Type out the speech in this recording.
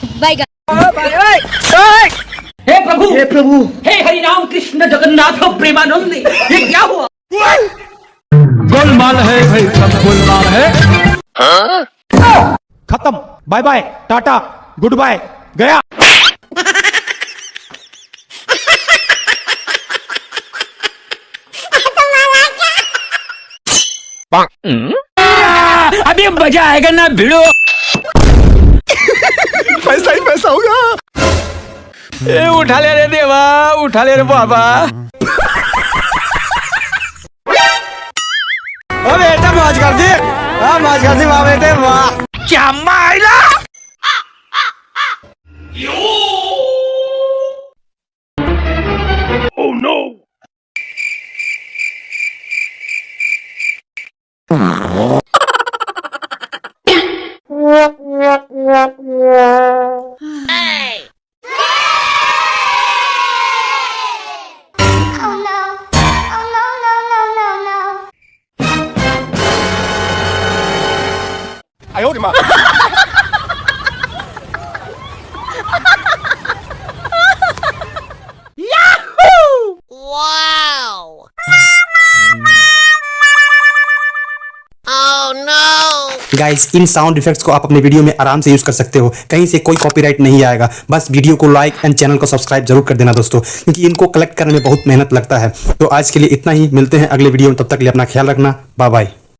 हे प्रभु, हे हरि राम कृष्ण जगन्नाथ प्रेमानंद, ये क्या हुआ? गोलमाल है भाई, सब गोलमाल है। खत्म, bye bye, tata, good bye, गया। अभी मजा आएगा ना भिड़ो। पैसा ही पैसा होगा। ए उठा ले रे देवा, उठा ले रे बाबा। ओ बेटा मौज कर दी, मौज कर दी वाह बेटे वाह। क्या मायला? Oh no! I owed him up. Wow! Oh no! Guys, in sound effects को आप अपने वीडियो में आराम से यूज कर सकते हो, कहीं से कोई कॉपीराइट नहीं आएगा। बस वीडियो को लाइक एंड चैनल को सब्सक्राइब जरूर कर देना दोस्तों, क्योंकि इनको कलेक्ट करने में बहुत मेहनत लगता है। तो आज के लिए इतना ही, मिलते हैं अगले वीडियो में, तब तक के लिए अपना ख्याल रखना, बाय बाय।